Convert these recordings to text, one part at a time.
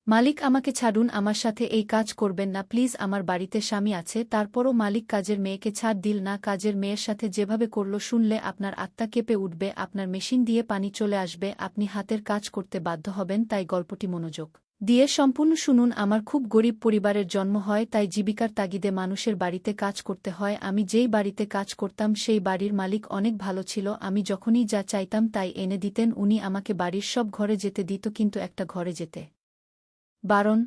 মালিক আমাকে ছাড়ুন, আমার সাথে এই কাজ করবেন না প্লিজ। আমার বাড়িতে স্বামী আছে, তারপরও মালিক কাজের মেয়েকে ছাড় দিল না। কাজের মেয়ের সাথে যেভাবে করল শুনলে আপনার আত্মা কেঁপে উঠবে, আপনার মেশিন দিয়ে পানি চলে আসবে, আপনি হাতের কাজ করতে বাধ্য হবেন। তাই গল্পটি মনোযোগ দিয়ে সম্পূর্ণ শুনুন। আমার খুব গরিব পরিবারের জন্ম হয়, তাই জীবিকার তাগিদে মানুষের বাড়িতে কাজ করতে হয়। আমি যেই বাড়িতে কাজ করতাম সেই বাড়ির মালিক অনেক ভালো ছিল। আমি যখনই যা চাইতাম তাই এনে দিতেন। উনি আমাকে বাড়ির সব ঘরে যেতে দিত, কিন্তু একটা ঘরে যেতে বারণ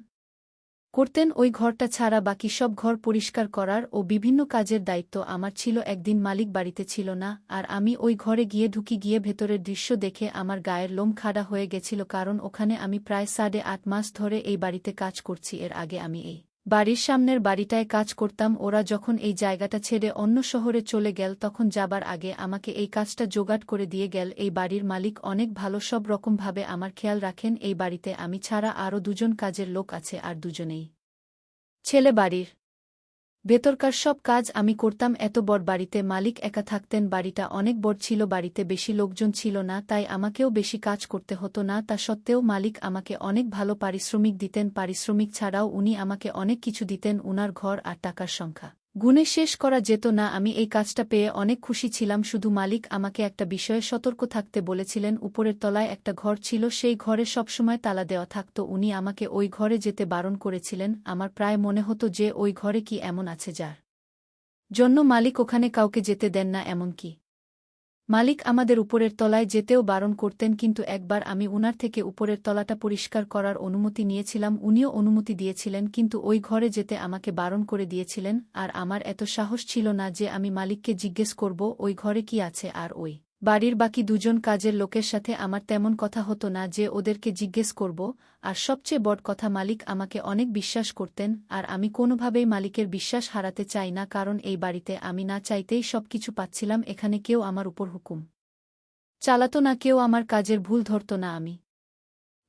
করতেন। ওই ঘরটা ছাড়া বাকি সব ঘর পরিষ্কার করার ও বিভিন্ন কাজের দায়িত্ব আমার ছিল। একদিন মালিক বাড়িতে ছিল না, আর আমি ওই ঘরে গিয়ে ভেতরের দৃশ্য দেখে আমার গায়ের লোম খাড়া হয়ে গেছিল, কারণ ওখানে আমি প্রায় 8.5 মাস ধরে এই বাড়িতে কাজ করছি। এর আগে আমি এই বাড়ির সামনের বাড়িটায় কাজ করতাম। ওরা যখন এই জায়গাটা ছেড়ে অন্য শহরে চলে গেল, তখন যাবার আগে আমাকে এই কাজটা জোগাড় করে দিয়ে গেল। এই বাড়ির মালিক অনেক ভালো, সব রকমভাবে আমার খেয়াল রাখেন। এই বাড়িতে আমি ছাড়া আরও দুজন কাজের লোক আছে, আর দুজনেই ছেলে। বাড়ির ভেতরকার সব কাজ আমি করতাম। এত বড় বাড়িতে মালিক একা থাকতেন। বাড়িটা অনেক বড় ছিল, বাড়িতে বেশি লোকজন ছিল না, তাই আমাকেও বেশি কাজ করতে হতো না। তা সত্ত্বেও মালিক আমাকে অনেক ভালো পারিশ্রমিক দিতেন। পারিশ্রমিক ছাড়াও উনি আমাকে অনেক কিছু দিতেন। উনার ঘর আর টাকার সংখ্যা গুণে শেষ করা যেত না। আমি এই কাজটা পেয়ে অনেক খুশি ছিলাম। শুধু মালিক আমাকে একটা বিষয়ে সতর্ক থাকতে বলেছিলেন। উপরের তলায় একটা ঘর ছিল, সেই ঘরে সবসময় তালা দেওয়া থাকত। উনি আমাকে ওই ঘরে যেতে বারণ করেছিলেন। আমার প্রায় মনে হতো যে ওই ঘরে কি এমন আছে যার জন্য মালিক ওখানে কাউকে যেতে দেন না। এমনকি মালিক আমাদের উপরের তলায় যেতেও বারণ করতেন। কিন্তু একবার আমি উনার থেকে উপরের তলাটা পরিষ্কার করার অনুমতি নিয়েছিলাম, উনিও অনুমতি দিয়েছিলেন, কিন্তু ওই ঘরে যেতে আমাকে বারণ করে দিয়েছিলেন। আর আমার এত সাহস ছিল না যে আমি মালিককে জিজ্ঞেস করব ওই ঘরে কি আছে। আর ওই বাড়ির বাকি দুজন কাজের লোকের সাথে আমার তেমন কথা হতো না যে ওদেরকে জিজ্ঞেস করব। আর সবচেয়ে বড় কথা, মালিক আমাকে অনেক বিশ্বাস করতেন, আর আমি কোনোভাবেই মালিকের বিশ্বাস হারাতে চাই না, কারণ এই বাড়িতে আমি না চাইতেই সবকিছু পাচ্ছিলাম। এখানে কেউ আমার উপর হুকুম চালাতো না, কেউ আমার কাজের ভুল ধরত না। আমি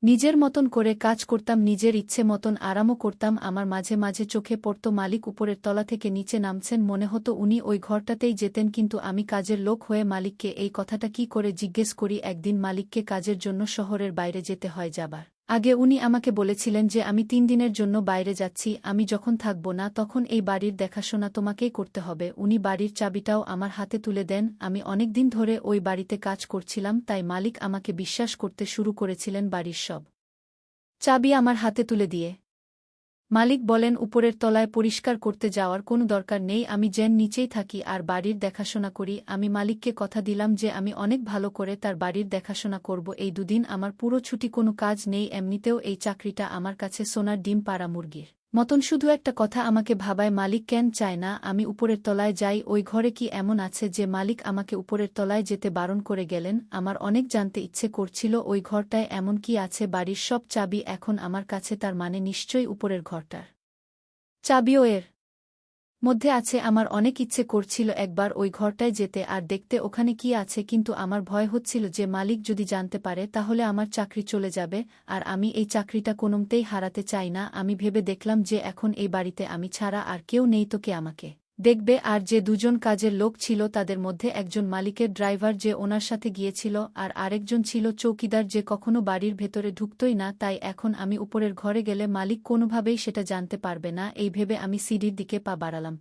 নিজের মতন করে কাজ করতাম, নিজের ইচ্ছে মতন আরামও করতাম। আমার মাঝে মাঝে চোখে পড়ত মালিক উপরের তলা থেকে নিচে নামছেন, মনে হতো উনি ওই ঘরটাতেই যেতেন। কিন্তু আমি কাজের লোক হয়ে মালিককে এই কথাটা কি করে জিজ্ঞেস করি। একদিন মালিককে কাজের জন্য শহরের বাইরে যেতে হয়। যাবার আগে উনি আমাকে বলেছিলেন যে আমি 3 দিনের জন্য বাইরে যাচ্ছি, আমি যখন থাকব না তখন এই বাড়ির দেখাশোনা তোমাকেই করতে হবে। উনি বাড়ির চাবিটাও আমার হাতে তুলে দেন। আমি অনেক দিন ধরে ওই বাড়িতে কাজ করছিলাম, তাই মালিক আমাকে বিশ্বাস করতে শুরু করেছিলেন। বাড়ির সব চাবি আমার হাতে তুলে দিয়ে মালিক বলেন, উপরের তলায় পরিষ্কার করতে যাওয়ার কোনো দরকার নেই, আমি যেন নিচেই থাকি আর বাড়ির দেখাশোনা করি। আমি মালিককে কথা দিলাম যে আমি অনেক ভালো করে তার বাড়ির দেখাশোনা করব। এই 2 দিন আমার পুরো ছুটি, কোনো কাজ নেই। এমনিতেও এই চাকরিটা আমার কাছে সোনার ডিম পাড়া মুরগির মতন। শুধু একটা কথা আমাকে ভাবায়, মালিক কেন চায় না আমি উপরের তলায় যাই। ওই ঘরে কি এমন আছে যে মালিক আমাকে উপরের তলায় যেতে বারণ করে গেলেন? আমার অনেক জানতে ইচ্ছে করছিল ওই ঘরটায় এমন কি আছে। বাড়ির সব চাবি এখন আমার কাছে, তার মানে নিশ্চয়ই উপরের ঘরটার চাবিও এর মধ্যে আছে। আমার অনেক ইচ্ছে করছিল একবার ওই ঘরটায় যেতে আর দেখতে ওখানে কি আছে, কিন্তু আমার ভয় হচ্ছিল যে মালিক যদি জানতে পারে তাহলে আমার চাকরি চলে যাবে, আর আমি এই চাকরিটা কোনোমতেই হারাতে চাই না। আমি ভেবে দেখলাম যে এখন এই বাড়িতে আমি ছাড়া আর কেউ নেই, তো কে আমাকে দেখবে? আর যে দুজন কাজের লোক ছিল তাদের মধ্যে একজন মালিকের ড্রাইভার যে ওনার সাথে গিয়েছিল, আর আরেকজন ছিল চৌকিদার যে কখনো বাড়ির ভেতরে ঢুকতই না। তাই এখন আমি উপরের ঘরে গেলে মালিক কোনোভাবেই সেটা জানতে পারবে না। এই ভেবে আমি সিঁড়ির দিকে পা বাড়ালাম।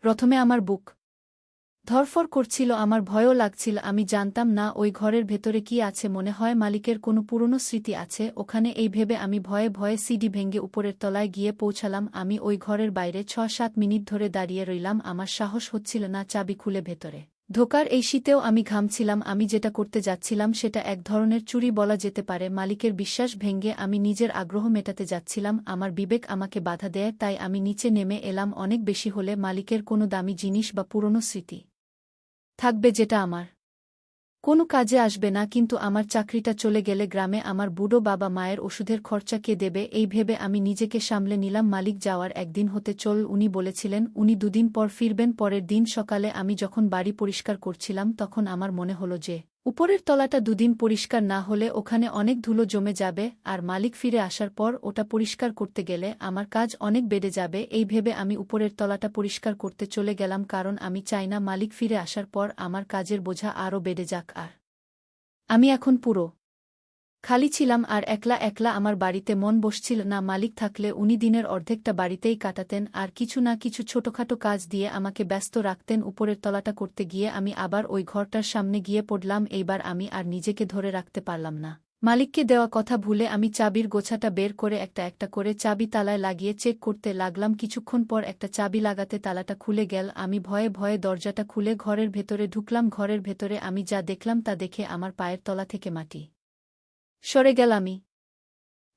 প্রথমে আমার বুক ধড়ফড় করছিল, আমার ভয়ও লাগছিল। আমি জানতাম না ওই ঘরের ভেতরে কি আছে। মনে হয় মালিকের কোনো পুরনো স্মৃতি আছে ওখানে। এই ভেবে আমি ভয়ে ভয়ে সিঁড়ি ভেঙে উপরের তলায় গিয়ে পৌঁছালাম। আমি ওই ঘরের বাইরে 6-7 মিনিট ধরে দাঁড়িয়ে রইলাম। আমার সাহস হচ্ছিল না চাবি খুলে ভেতরে ঢোকার। এই শীতেও আমি ঘামছিলাম। আমি যেটা করতে যাচ্ছিলাম সেটা এক ধরনের চুরি বলা যেতে পারে। মালিকের বিশ্বাস ভেঙে আমি নিজের আগ্রহ মেটাতে যাচ্ছিলাম। আমার বিবেক আমাকে বাধা দেয়, তাই আমি নিচে নেমে এলাম। অনেক বেশি হলে মালিকের কোনো দামি জিনিস বা পুরনো স্মৃতি থাকবে যেটা আমার কোনো কাজে আসবে না, কিন্তু আমার চাকরিটা চলে গেলে গ্রামে আমার বুড়ো বাবা মায়ের ওষুধের খরচা কে দেবে? এই ভেবে আমি নিজেকে সামলে নিলাম। মালিক যাওয়ার একদিন হতে চল উনি বলেছিলেন উনি 2 দিন পর ফিরবেন। পরের দিন সকালে আমি যখন বাড়ি পরিষ্কার করছিলাম তখন আমার মনে হলো যে উপরের তলাটা 2 দিন পরিষ্কার না হলে ওখানে অনেক ধুলো জমে যাবে, আর মালিক ফিরে আসার পর ওটা পরিষ্কার করতে গেলে আমার কাজ অনেক বেড়ে যাবে। এই ভেবে আমি উপরের তলাটা পরিষ্কার করতে চলে গেলাম, কারণ আমি চাই না মালিক ফিরে আসার পর আমার কাজের বোঝা আরও বেড়ে যাক। আর আমি এখন পুরো খালি ছিলাম আর একলা একলা আমার বাড়িতে মন বসছিল না। মালিক থাকলে উনি দিনের অর্ধেকটা বাড়িতেই কাটাতেন আর কিছু না কিছু ছোটখাটো কাজ দিয়ে আমাকে ব্যস্ত রাখতেন। উপরের তলাটা করতে গিয়ে আমি আবার ওই ঘরটার সামনে গিয়ে পড়লাম। এইবার আমি আর নিজেকে ধরে রাখতে পারলাম না। মালিককে দেওয়া কথা ভুলে আমি চাবির গোছাটা বের করে একটা একটা করে চাবি তালায় লাগিয়ে চেক করতে লাগলাম। কিছুক্ষণ পর একটা চাবি লাগাতে তালাটা খুলে গেল। আমি ভয়ে ভয়ে দরজাটা খুলে ঘরের ভেতরে ঢুকলাম। ঘরের ভেতরে আমি যা দেখলাম তা দেখে আমার পায়ের তলা থেকে মাটি সরে গেল। আমি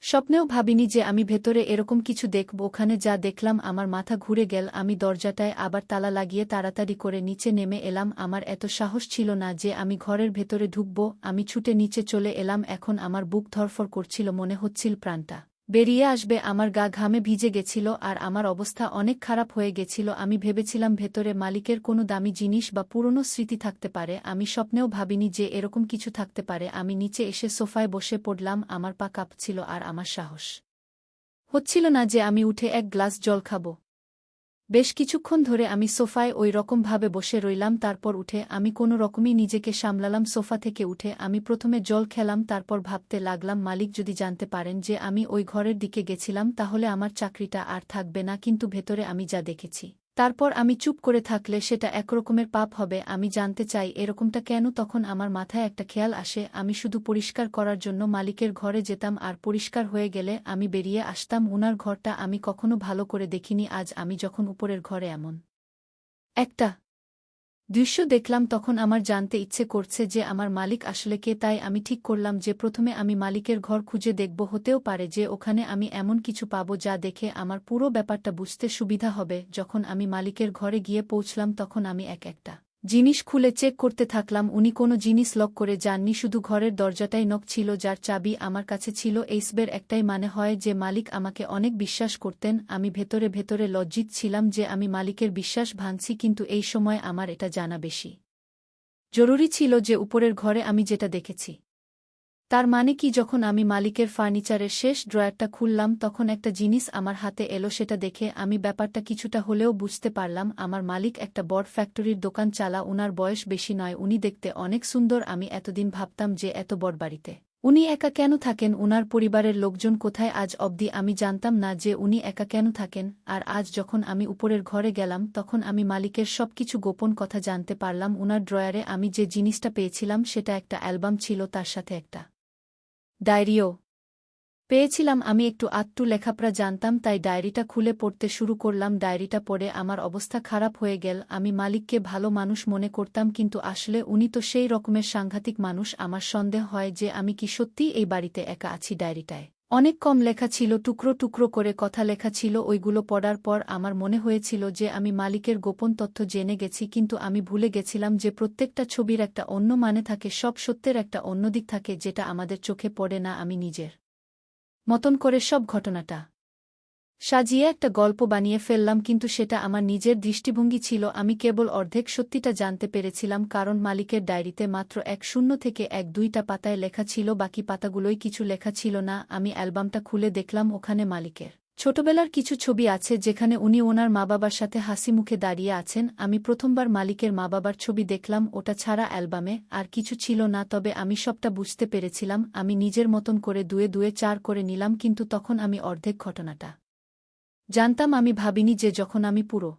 স্বপ্নেও ভাবিনি যে আমি ভেতরে এরকম কিছু দেখব। ওখানে যা দেখলাম আমার মাথা ঘুরে গেল। আমি দরজাটায় আবার তালা লাগিয়ে তাড়াতাড়ি করে নিচে নেমে এলাম। আমার এত সাহস ছিল না যে আমি ঘরের ভেতরে ঢুকব। আমি ছুটে নিচে চলে এলাম। এখন আমার বুক ধড়ফড় করছিল, মনে হচ্ছিল প্রাণটা বেরিয়ে আসবে। আমার গা ঘামে ভিজে গেছিল আর আমার অবস্থা অনেক খারাপ হয়ে গেছিল। আমি ভেবেছিলাম ভেতরে মালিকের কোনো দামি জিনিস বা পুরনো স্মৃতি থাকতে পারে। আমি স্বপ্নেও ভাবিনি যে এরকম কিছু থাকতে পারে। আমি নিচে এসে সোফায় বসে পড়লাম। আমার পা কাঁপছিল আর আমার সাহস হচ্ছিল না যে আমি উঠে এক গ্লাস জল খাব। বেশ কিছুক্ষণ ধরে আমি সোফায় ওই রকমভাবে বসে রইলাম। তারপর উঠে আমি কোনো রকমই নিজেকে সামলালাম। সোফা থেকে উঠে আমি প্রথমে জল খেলাম, তারপর ভাবতে লাগলাম মালিক যদি জানতে পারেন যে আমি ওই ঘরের দিকে গেছিলাম তাহলে আমার চাকরিটা আর থাকবে না। কিন্তু ভেতরে আমি যা দেখেছি তারপর আমি চুপ করে থাকলে সেটা একরকমের পাপ হবে। আমি জানতে চাই এরকমটা কেন। তখন আমার মাথায় একটা খেয়াল আসে, আমি শুধু পরিষ্কার করার জন্য মালিকের ঘরে যেতাম আর পরিষ্কার হয়ে গেলে আমি বেরিয়ে আসতাম। উনার ঘরটা আমি কখনো ভালো করে দেখিনি। আজ আমি যখন উপরের ঘরে এমন একটা দৃশ্য দেখলাম তখন আমার জানতে ইচ্ছে করছে যে আমার মালিক আসলে কে। তাই আমি ঠিক করলাম যে প্রথমে আমি মালিকের ঘর খুঁজে দেখব। হতেও পারে যে ওখানে আমি এমন কিছু পাবো যা দেখে আমার পুরো ব্যাপারটা বুঝতে সুবিধা হবে। যখন আমি মালিকের ঘরে গিয়ে পৌঁছলাম তখন আমি এক একটা জিনিস খুলে চেক করতে থাকলাম। উনি কোনো জিনিস লক করে যাননি, শুধু ঘরের দরজাটাই নক ছিল যার চাবি আমার কাছে ছিল। এইসবের একটাই মানে হয় যে মালিক আমাকে অনেক বিশ্বাস করতেন। আমি ভেতরে ভেতরে লজ্জিত ছিলাম যে আমি মালিকের বিশ্বাস ভাঙছি, কিন্তু এই সময় আমার এটা জানা বেশি জরুরি ছিল যে উপরের ঘরে আমি যেটা দেখেছি তার মানে কি। যখন আমি মালিকের ফার্নিচারের শেষ ড্রয়ারটা খুললাম তখন একটা জিনিস আমার হাতে এলো। সেটা দেখে আমি ব্যাপারটা কিছুটা হলেও বুঝতে পারলাম। আমার মালিক একটা বড় ফ্যাক্টরির দোকান চালা। উনার বয়স বেশি নয়, উনি দেখতে অনেক সুন্দর। আমি এতদিন ভাবতাম যে এত বড় বাড়িতে উনি একা কেন থাকেন, উনার পরিবারের লোকজন কোথায়। আজ অবধি আমি জানতাম না যে উনি একা কেন থাকেন। আর আজ যখন আমি উপরের ঘরে গেলাম তখন আমি মালিকের সবকিছু গোপন কথা জানতে পারলাম। উনার ড্রয়ারে আমি যে জিনিসটা পেয়েছিলাম সেটা একটা অ্যালবাম ছিল, তার সাথে একটা ডায়েরিও পেয়েছিলাম। আমি একটু আধটু লেখাপড়া জানতাম তাই ডায়েরিটা খুলে পড়তে শুরু করলাম। ডায়েরিটা পড়ে আমার অবস্থা খারাপ হয়ে গেল। আমি মালিককে ভালো মানুষ মনে করতাম, কিন্তু আসলে উনি তো সেই রকমের সাংঘাতিক মানুষ। আমার সন্দেহ হয় যে আমি কি সত্যিই এই বাড়িতে একা আছি। ডায়েরিটায় অনেক কম লেখা ছিল, টুকরো টুকরো করে কথা লেখা ছিল। ওইগুলো পড়ার পর আমার মনে হয়েছিল যে আমি মালিকের গোপন তথ্য জেনে গেছি, কিন্তু আমি ভুলে গেছিলাম যে প্রত্যেকটা ছবির একটা অন্য মানে থাকে, সব সত্যের একটা অন্য দিক থাকে যেটা আমাদের চোখে পড়ে না। আমি নিজের মতন করে সব ঘটনাটা সাজিয়ে একটা গল্প বানিয়ে ফেললাম, কিন্তু সেটা আমার নিজের দৃষ্টিভঙ্গি ছিল। আমি কেবল অর্ধেক সত্যিটা জানতে পেরেছিলাম, কারণ মালিকের ডায়েরিতে মাত্র ১-০ থেকে ১-২টা পাতায় লেখা ছিল, বাকি পাতাগুলোই কিছু লেখা ছিল না। আমি অ্যালবামটা খুলে দেখলাম ওখানে মালিকের ছোটবেলার কিছু ছবি আছে যেখানে উনি ওনার মা বাবার সাথে হাসি মুখে দাঁড়িয়ে আছেন। আমি প্রথমবার মালিকের মা বাবার ছবি দেখলাম। ওটা ছাড়া অ্যালবামে আর কিছু ছিল না। তবে আমি সবটা বুঝতে পেরেছিলাম। আমি নিজের মতন করে দুয়ে দুয়ে ৪ করে নিলাম, কিন্তু তখন আমি অর্ধেক ঘটনাটা জানতাম। আমি ভাবিনি যে যখন আমি পুরো